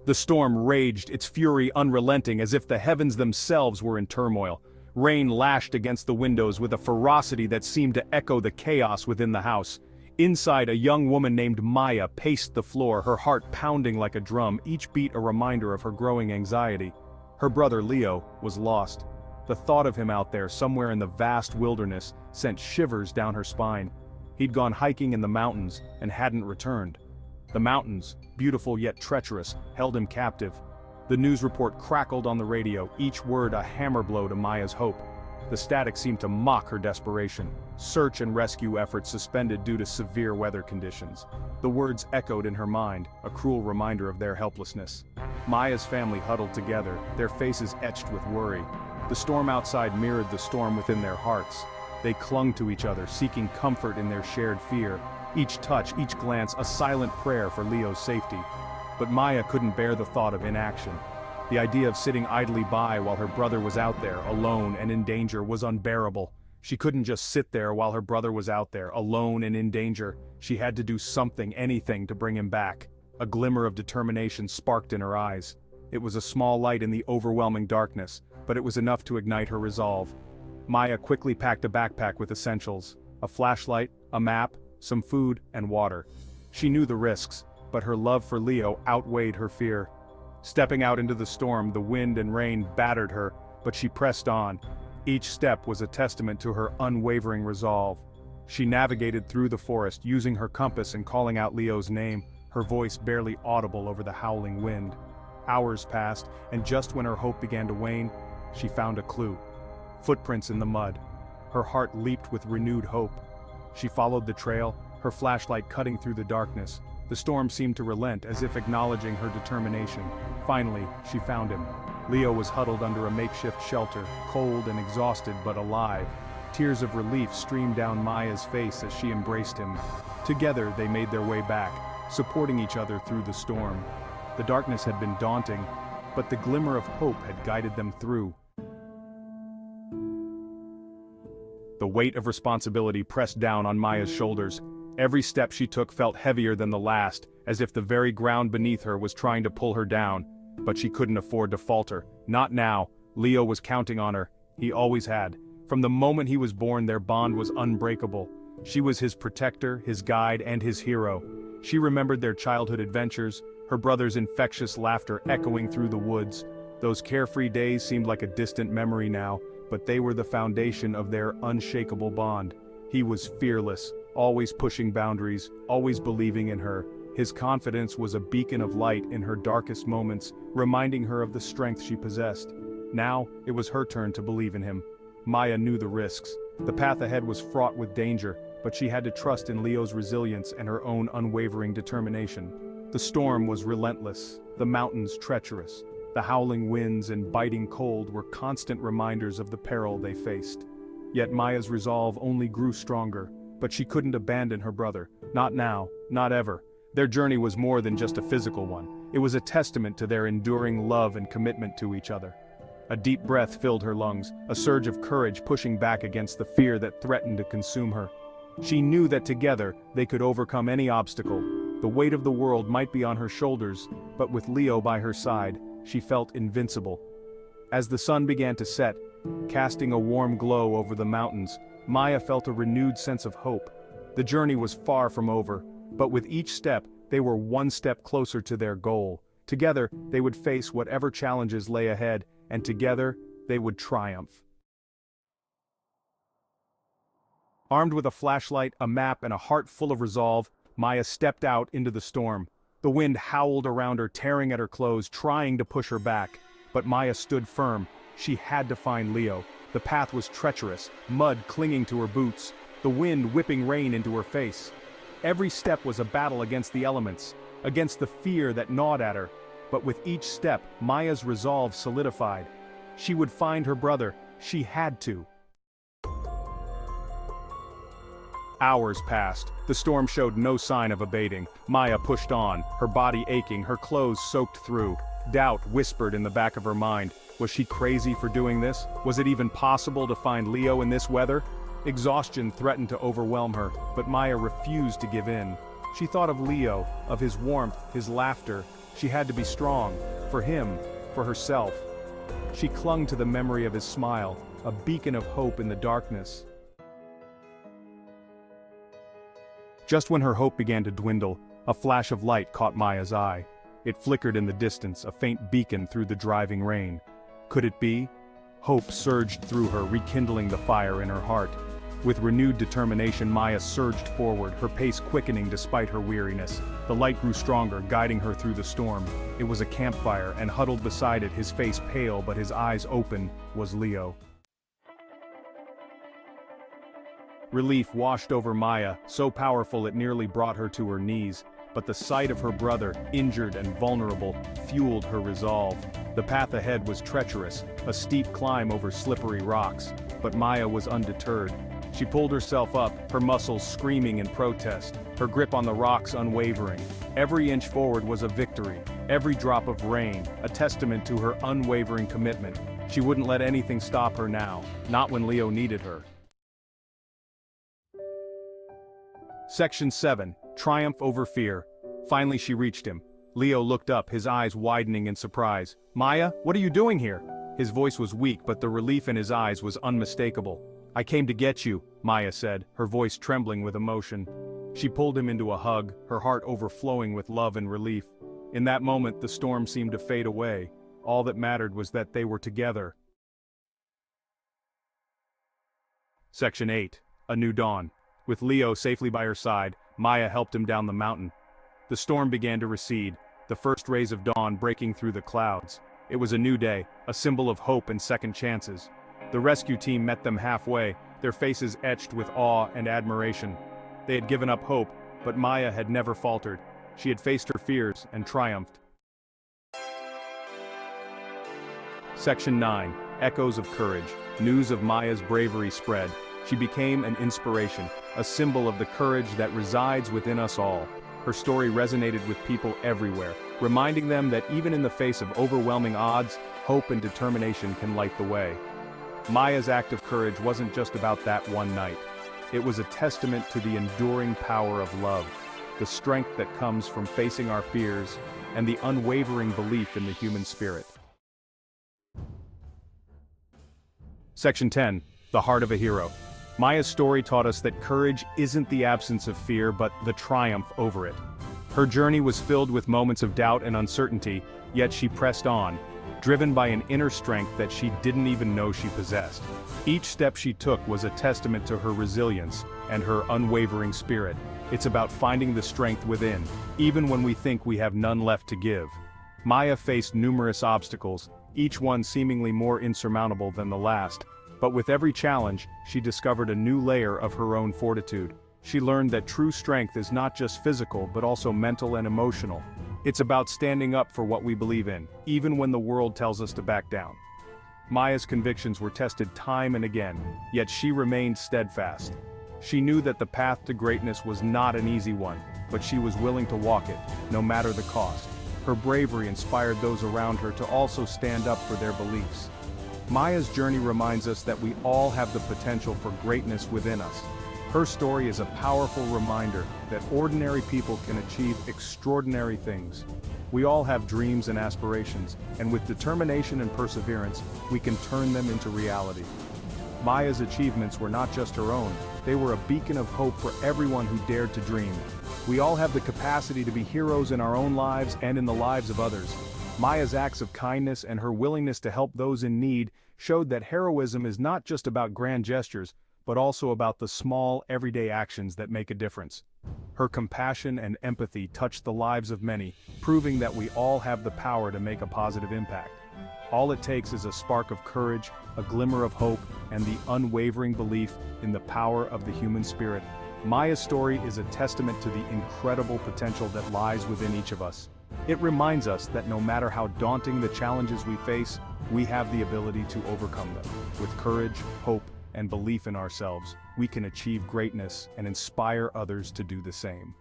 The storm raged, its fury unrelenting, as if the heavens themselves were in turmoil. Rain lashed against the windows with a ferocity that seemed to echo the chaos within the house. Inside, a young woman named Maya paced the floor, her heart pounding like a drum, each beat a reminder of her growing anxiety. Her brother Leo was lost. The thought of him out there, somewhere in the vast wilderness, sent shivers down her spine. He'd gone hiking in the mountains and hadn't returned. The mountains, beautiful yet treacherous, held him captive. The news report crackled on the radio, each word a hammer blow to Maya's hope. The static seemed to mock her desperation. Search and rescue efforts suspended due to severe weather conditions. The words echoed in her mind, a cruel reminder of their helplessness. Maya's family huddled together, their faces etched with worry. The storm outside mirrored the storm within their hearts. They clung to each other, seeking comfort in their shared fear. Each touch, each glance, a silent prayer for Leo's safety. But Maya couldn't bear the thought of inaction. The idea of sitting idly by while her brother was out there, alone and in danger, was unbearable. She couldn't just sit there while her brother was out there, alone and in danger. She had to do something, anything, to bring him back. A glimmer of determination sparked in her eyes. It was a small light in the overwhelming darkness, but it was enough to ignite her resolve. Maya quickly packed a backpack with essentials: a flashlight, a map, some food, and water. She knew the risks, but her love for Leo outweighed her fear. Stepping out into the storm, the wind and rain battered her, but she pressed on. Each step was a testament to her unwavering resolve. She navigated through the forest, using her compass and calling out Leo's name, her voice barely audible over the howling wind. Hours passed, and just when her hope began to wane, she found a clue. Footprints in the mud. Her heart leaped with renewed hope. She followed the trail, her flashlight cutting through the darkness. The storm seemed to relent, as if acknowledging her determination. Finally, she found him. Leo was huddled under a makeshift shelter, cold and exhausted but alive. Tears of relief streamed down Maya's face as she embraced him. Together they made their way back, supporting each other through the storm. The darkness had been daunting, but the glimmer of hope had guided them through. The weight of responsibility pressed down on Maya's shoulders. Every step she took felt heavier than the last, as if the very ground beneath her was trying to pull her down. But she couldn't afford to falter. Not now. Leo was counting on her. He always had. From the moment he was born, their bond was unbreakable. She was his protector, his guide, and his hero. She remembered their childhood adventures, her brother's infectious laughter echoing through the woods. Those carefree days seemed like a distant memory now, but they were the foundation of their unshakable bond. He was fearless, always pushing boundaries, always believing in her. His confidence was a beacon of light in her darkest moments, reminding her of the strength she possessed. Now, it was her turn to believe in him. Maya knew the risks. The path ahead was fraught with danger, but she had to trust in Leo's resilience and her own unwavering determination. The storm was relentless, the mountains treacherous. The howling winds and biting cold were constant reminders of the peril they faced. Yet Maya's resolve only grew stronger, but she couldn't abandon her brother. Not now, not ever. Their journey was more than just a physical one. It was a testament to their enduring love and commitment to each other. A deep breath filled her lungs, a surge of courage pushing back against the fear that threatened to consume her. She knew that together, they could overcome any obstacle. The weight of the world might be on her shoulders, but with Leo by her side, she felt invincible. As the sun began to set, casting a warm glow over the mountains, Maya felt a renewed sense of hope. The journey was far from over, but with each step, they were one step closer to their goal. Together, they would face whatever challenges lay ahead, and together, they would triumph. Armed with a flashlight, a map, and a heart full of resolve, Maya stepped out into the storm. The wind howled around her, tearing at her clothes, trying to push her back. But Maya stood firm. She had to find Leo. The path was treacherous, mud clinging to her boots, the wind whipping rain into her face. Every step was a battle against the elements, against the fear that gnawed at her. But with each step, Maya's resolve solidified. She would find her brother. She had to. Hours passed. The storm showed no sign of abating. Maya pushed on, her body aching, her clothes soaked through. Doubt whispered in the back of her mind. Was she crazy for doing this? Was it even possible to find Leo in this weather? Exhaustion threatened to overwhelm her, but Maya refused to give in. She thought of Leo, of his warmth, his laughter. She had to be strong, for him, for herself. She clung to the memory of his smile, a beacon of hope in the darkness. Just when her hope began to dwindle, a flash of light caught Maya's eye. It flickered in the distance, a faint beacon through the driving rain. Could it be? Hope surged through her, rekindling the fire in her heart. With renewed determination, Maya surged forward, her pace quickening despite her weariness. The light grew stronger, guiding her through the storm. It was a campfire, and huddled beside it, his face pale but his eyes open, was Leo. Relief washed over Maya, so powerful it nearly brought her to her knees. But the sight of her brother, injured and vulnerable, fueled her resolve. The path ahead was treacherous, a steep climb over slippery rocks. But Maya was undeterred. She pulled herself up, her muscles screaming in protest, her grip on the rocks unwavering. Every inch forward was a victory, every drop of rain, a testament to her unwavering commitment. She wouldn't let anything stop her now, not when Leo needed her. Section 7. Triumph over fear. Finally she reached him. Leo looked up, his eyes widening in surprise. "Maya, what are you doing here?" His voice was weak, but the relief in his eyes was unmistakable. "I came to get you," Maya said, her voice trembling with emotion. She pulled him into a hug, her heart overflowing with love and relief. In that moment the storm seemed to fade away. All that mattered was that they were together. Section 8. A new dawn. With Leo safely by her side, Maya helped him down the mountain. The storm began to recede, the first rays of dawn breaking through the clouds. It was a new day, a symbol of hope and second chances. The rescue team met them halfway, their faces etched with awe and admiration. They had given up hope, but Maya had never faltered. She had faced her fears and triumphed. Section 9. Echoes of courage. News of Maya's bravery spread. She became an inspiration, a symbol of the courage that resides within us all. Her story resonated with people everywhere, reminding them that even in the face of overwhelming odds, hope and determination can light the way. Maya's act of courage wasn't just about that one night. It was a testament to the enduring power of love, the strength that comes from facing our fears, and the unwavering belief in the human spirit. Section 10. The Heart of a Hero. Maya's story taught us that courage isn't the absence of fear but the triumph over it. Her journey was filled with moments of doubt and uncertainty, yet she pressed on, driven by an inner strength that she didn't even know she possessed. Each step she took was a testament to her resilience and her unwavering spirit. It's about finding the strength within, even when we think we have none left to give. Maya faced numerous obstacles, each one seemingly more insurmountable than the last. But with every challenge, she discovered a new layer of her own fortitude. She learned that true strength is not just physical but also mental and emotional. It's about standing up for what we believe in, even when the world tells us to back down. Maya's convictions were tested time and again, yet she remained steadfast. She knew that the path to greatness was not an easy one, but she was willing to walk it, no matter the cost. Her bravery inspired those around her to also stand up for their beliefs. Maya's journey reminds us that we all have the potential for greatness within us. Her story is a powerful reminder that ordinary people can achieve extraordinary things. We all have dreams and aspirations, and with determination and perseverance, we can turn them into reality. Maya's achievements were not just her own, they were a beacon of hope for everyone who dared to dream. We all have the capacity to be heroes in our own lives and in the lives of others. Maya's acts of kindness and her willingness to help those in need showed that heroism is not just about grand gestures, but also about the small, everyday actions that make a difference. Her compassion and empathy touched the lives of many, proving that we all have the power to make a positive impact. All it takes is a spark of courage, a glimmer of hope, and the unwavering belief in the power of the human spirit. Maya's story is a testament to the incredible potential that lies within each of us. It reminds us that no matter how daunting the challenges we face, we have the ability to overcome them. With courage, hope, and belief in ourselves, we can achieve greatness and inspire others to do the same.